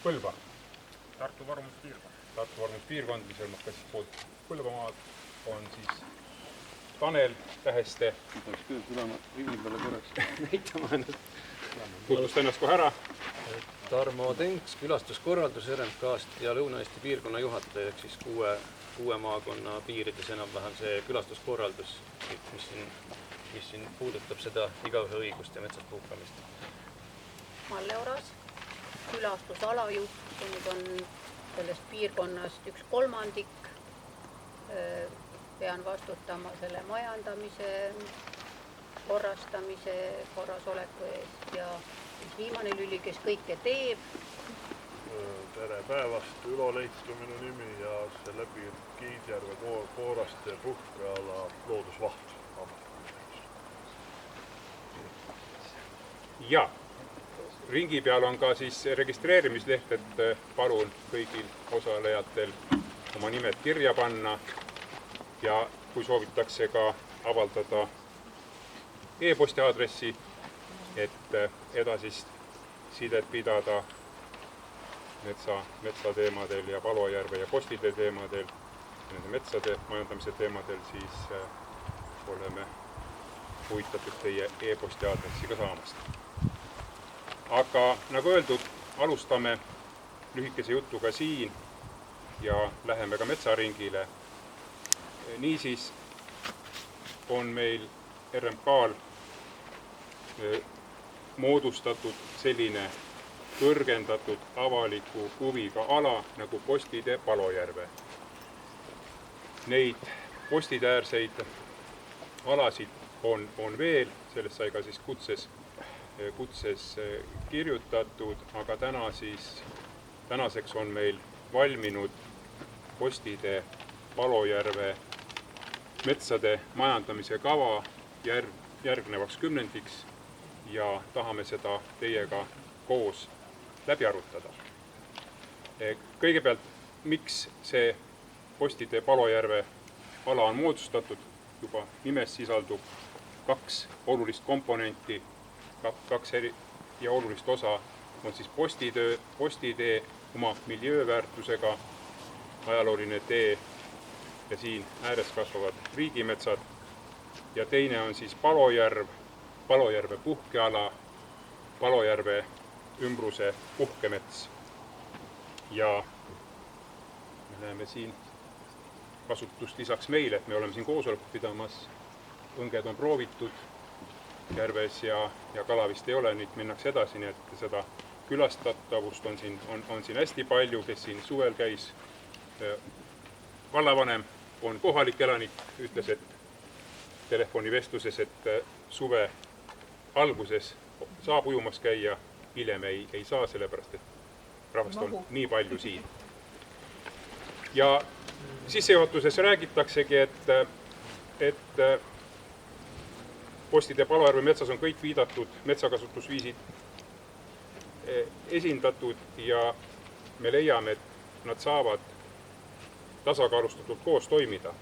Põlva. Tartu varmuspiirkond. Tartu varmuspiirkond, mis hõlmab ka siis poolt Põlvamaad, on siis Tanel Täheste. Peaks küll tulema rivi peale korraks näitama ennast. Tutvust ennast kohe ära. Tarmo Tenks, külastuskorraldus RMK-st ja Lõuna-Eesti piirkonna juhataja, ehk siis kuue maakonna piirides enam-vähem see külastuskorraldus, mis siin puudutab seda igaühe õigust ja metsas puhkamist. Malle Oras, külastusalajuht, nüüd on sellest piirkonnast 1/3. Pean vastutama selle majandamise, korrastamise, korrasoleku eest ja viimane lüli, kes kõike teeb. Tere päevast, Ülo Leitsumine nimi ja see läbi Kiidjärve Kooraste puhkeala loodusvaht. Ja ringi peal on ka siis registreerimisleht, et palun kõigil osalejatel oma nimed kirja panna ja kui soovitakse ka avaldada e-posti aadressi, et edasist sidet pidada metsateemadel ja Palojärve ja Postide teemadel, nende metsade majandamise teemadel, siis oleme huvitatud teie e-posti aadressi ka saamast. Aga nagu öeldud, alustame lühikese jutuga siin ja läheme ka metsaringile. Niisiis on meil RMK-l moodustatud selline kõrgendatud avaliku huviga ala nagu Postide Palojärve. Neid postideäärseid alasid on veel, sellest sai ka siis kutses kirjutatud, aga tänaseks on meil valminud Postide Palojärve metsade majandamise kava järgnevaks kümnendiks ja tahame seda teiega koos läbi arutada. Kõigepealt, miks see Postide Palojärve ala on moodustatud, juba nimes sisaldub 2 olulist komponenti, 2 ja olulist osa on siis postitee oma miljööväärtusega, ajalooline tee ja siin ääres kasvavad riigimetsad ja teine on siis Palojärv, Palojärve puhkeala, Palojärve ümbruse puhkemets. Ja me näeme siin kasutust lisaks meile, et me oleme siin koosolekut pidamas, õnged on proovitud järves ja kala vist ei ole, nüüd minnakse edasi, nii et seda külastatavust on siin hästi palju, kes siin suvel käis. Vallavanem on kohalik elanik, ütles, et telefonivestluses, et suve alguses saab ujumas käia, hiljem ei saa, sellepärast et rahvast on nii palju siin. Ja sissejuhatuses räägitaksegi, et Postide Palojärve metsas on kõik viidatud metsakasutusviisid esindatud ja me leiame, et nad saavad tasakaalustatult koos toimida.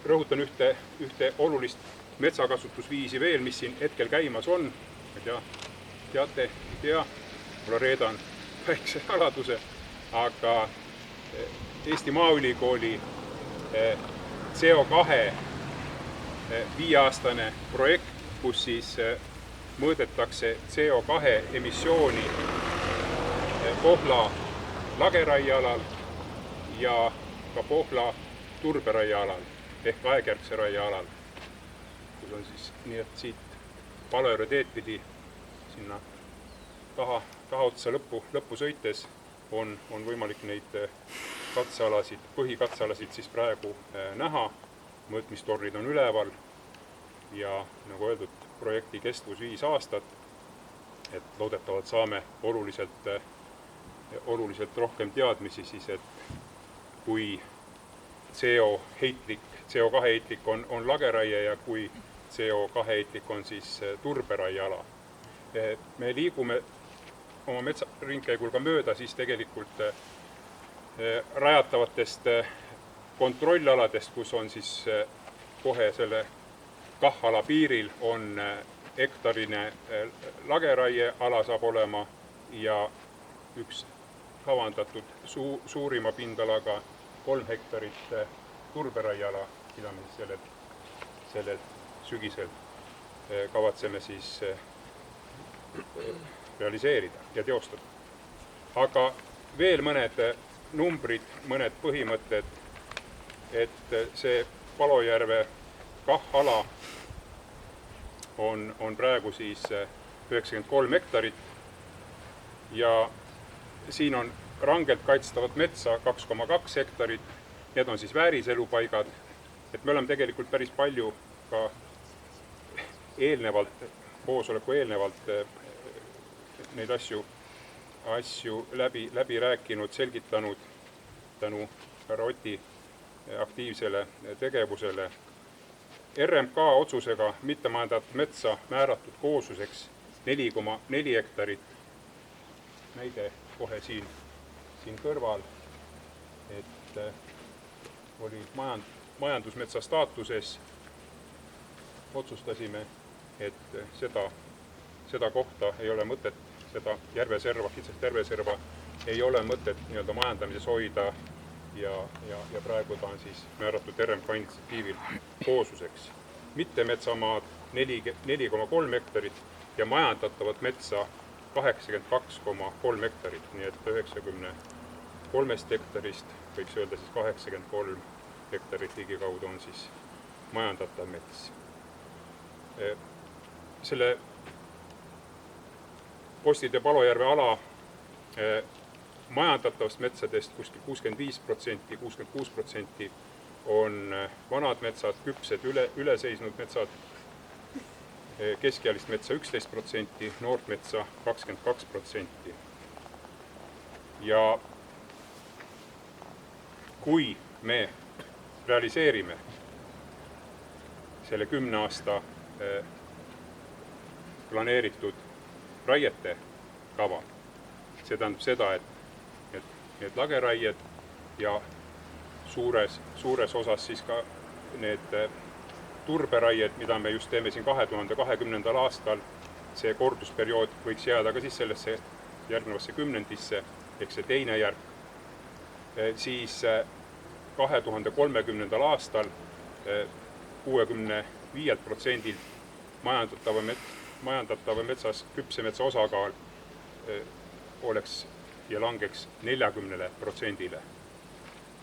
Rõhutan ühte olulist metsakasutusviisi veel, mis siin hetkel käimas on. Teate, ei tea, mulle reedan väikse saladuse, aga Eesti Maaülikooli CO2 5-aastane projekt, kus siis mõõdetakse CO2 emissiooni Pohla lageraiealal ja ka Pohla turberaiealal ehk aegjärgse raiealal, kus on siis nii, et siit Palojärve teed pidi sinna taha otsa lõppu sõites on võimalik neid katsealasid, põhikatsealasid siis praegu näha, mõõtmistornid on üleval ja nagu öeldud, projekti kestvus 5 aastat, et loodetavalt saame oluliselt rohkem teadmisi siis, et kui CO2 heitlik on lageraie ja kui CO2 heitlik on siis turberaieala. Me liigume oma metsaringkäigul ka mööda siis tegelikult rajatavatest kontrollaladest, kus on siis kohe selle KAH-ala piiril on hektarine lageraieala saab olema ja üks kavandatud suurima pindalaga 3 hektarit turberaiala, mida me sellel sügisel kavatseme siis realiseerida ja teostada. Aga veel mõned numbrid, mõned põhimõtted, et see Palojärve KAH-ala on praegu siis 93 hektarit ja siin on rangelt kaitstavat metsa 2,2 hektarit, need on siis vääriselupaigad, et me oleme tegelikult päris palju ka koosoleku eelnevalt neid asju läbi rääkinud, selgitanud tänu härra Oti aktiivsele tegevusele. RMK otsusega mittemajandatud metsa määratud koosluseks 4,4 hektarit. Näide kohe siin kõrval, et oli majandusmetsa staatuses. Otsustasime, et seda kohta ei ole mõtet, seda järveserva, kitsast järveserva ei ole mõtet nii-öelda majandamises hoida ja praegu ta on siis määratud RMK initsiatiivil koosluseks. Mittemetsamaad 4,3 hektarit ja majandatavat metsa 82,3 hektarit, nii et 93 hektarist võiks öelda siis 83 hektarit ligikaudu on siis majandatav mets. Selle Postide ja Palojärve ala majandatavast metsadest kuskil 65%, 66% on vanad metsad, küpsed üleseisnud metsad, keskealist metsa 11%, noort metsa 22%. Ja kui me realiseerime selle 10 aasta planeeritud raiete kava, see tähendab seda, et need lageraied ja suures osas siis ka need turberaied, mida me just teeme siin 2020. aastal, see kordusperiood võiks jääda ka siis sellesse järgnevasse kümnendisse, ehk see teine järk, siis 2030. aastal 65% majandatava metsas küpse metsa osakaal oleks ja langeks 40%-le.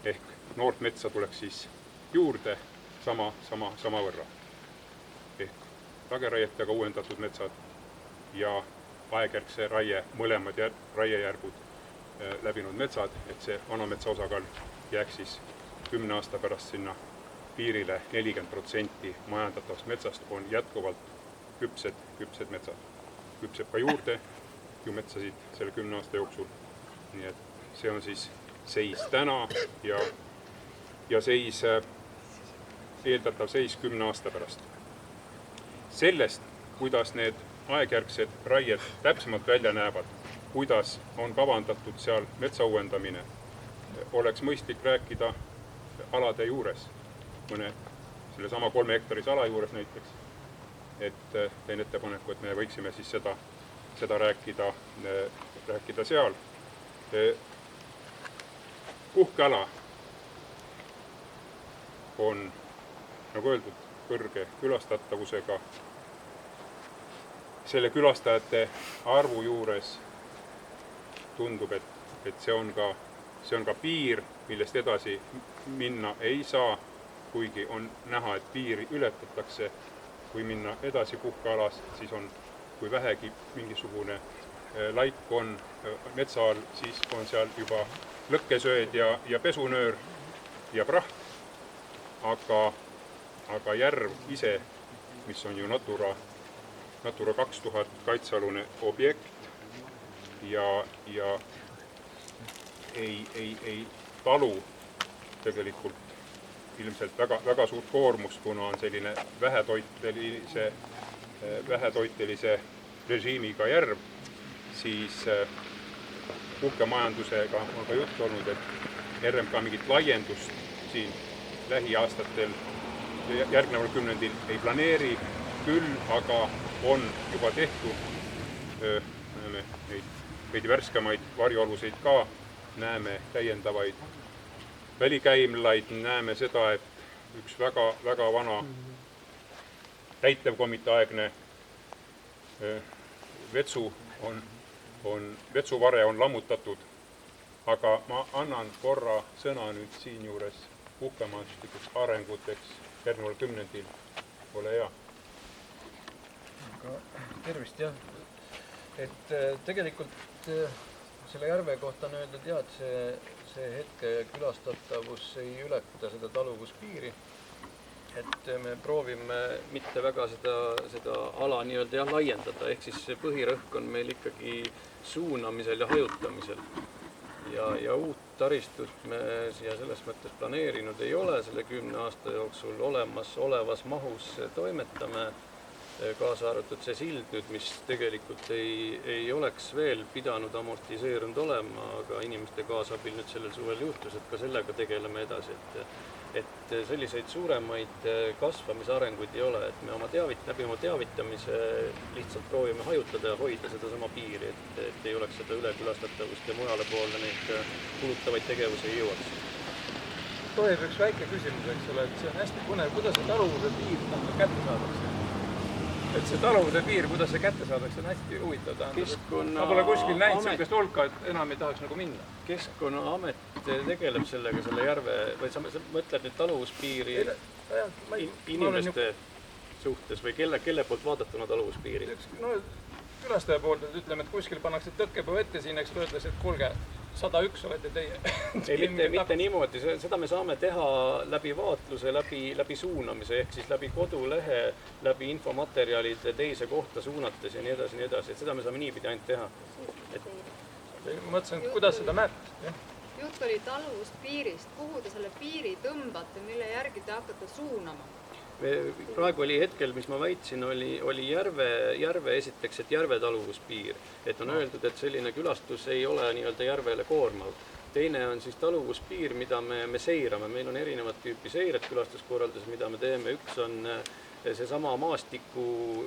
Ehk noort metsa tuleks siis juurde sama võrra. Ehk lageraietega uuendatud metsad ja aegjärgse raie, mõlemad raiejärgud läbinud metsad, et see vana metsa osakaal jääks siis 10 aasta pärast sinna piirile. 40% majandatavast metsast on jätkuvalt küpsed metsad. Küpseb ka juurde ju metsasid selle 10 aasta jooksul. Nii et see on siis seis täna ja seis, eeldatav seis 10 aasta pärast. Sellest, kuidas need aegjärgsed raied täpsemalt välja näevad, kuidas on kavandatud seal metsa uuendamine, oleks mõistlik rääkida alade juures, mõne sellesama 3 hektaris ala juures näiteks, et teen ettepaneku, et me võiksime siis seda rääkida seal. Puhkeala on, nagu öeldud, kõrge külastatavusega. Selle külastajate arvu juures tundub, et see on ka piir, millest edasi minna ei saa, kuigi on näha, et piiri ületatakse. Kui minna edasi puhkealas, siis on, kui vähegi mingisugune laik on metsa all, siis on seal juba lõkkesööd ja pesunöör ja praht. Aga järv ise, mis on ju Natura 2000 kaitsealune objekt ja ei talu tegelikult ilmselt väga suurt koormust, kuna on selline vähetoitelise režiimiga järv, siis puhkemajandusega on ka juttu olnud, et RMK mingit laiendust siin lähiaastatel järgneval kümnendil ei planeeri, küll aga on juba tehtud neid veidi värskemaid varjualuseid ka, näeme täiendavaid välikäimlaid, näeme seda, et üks väga vana täitevkomiteeaegne vetsuvare on lammutatud, aga ma annan korra sõna nüüd siinjuures puhkemajanduslikuks arenguteks järgneval kümnendil. Ole hea. Tervist, jah. Et tegelikult selle järve kohta on öeldud, jah, et see hetke külastatavus ei ületa seda taluvuspiiri. Et me proovime mitte väga seda ala nii-öelda laiendada, ehk siis see põhirõhk on meil ikkagi suunamisel ja hajutamisel. Ja uut taristut me siia selles mõttes planeerinud ei ole, selle 10 aasta jooksul olevas mahus toimetame, kaasa arvatud see sild nüüd, mis tegelikult ei oleks veel pidanud amortiseerunud olema, aga inimeste kaasabil nüüd sellel suvel juhtus, et ka sellega tegeleme edasi, et selliseid suuremaid kasvamisarenguid ei ole, et me läbi oma teavitamise lihtsalt proovime hajutada ja hoida sedasama piiri, et ei oleks seda ülekülastatavust ja mujale poole neid kulutavaid tegevusi ei jõuaks. Tohib üks väike küsimus, eks ole, et see on hästi põnev, kuidas see taluvuse piir kätte saadakse? Et see taluvuse piir, kuidas see kätte saadakse, on hästi huvitav. Ma pole kuskil näinud sellist hulka, et enam ei tahaks nagu minna. Keskkonnaamet tegeleb sellega, selle järve, või sa mõtled nüüd taluvuspiiri inimeste suhtes või kelle poolt vaadatuna taluvuspiiri? No külastaja poolt, et ütleme, et kuskil pannakse tõkkepuu ette siin, eks öeldes, et kuulge, 101 olete teie. Ei, mitte niimoodi, seda me saame teha läbi vaatluse, läbi suunamise, ehk siis läbi kodulehe, läbi infomaterjalide teise kohta suunates ja nii edasi, et seda me saame niipidi ainult teha. Ma mõtlesin, et kuidas seda määrata? Jutt oli taluvuspiirist, kuhu te selle piiri tõmbate, mille järgi te hakkate suunama? Praegu oli hetkel, mis ma väitsin, oli järve esiteks, et järve taluvuspiir. Et on öeldud, et selline külastus ei ole nii-öelda järvele koormav. Teine on siis taluvuspiir, mida me seirame. Meil on erinevat tüüpi seiret külastuskorralduses, mida me teeme. Üks on seesama maastiku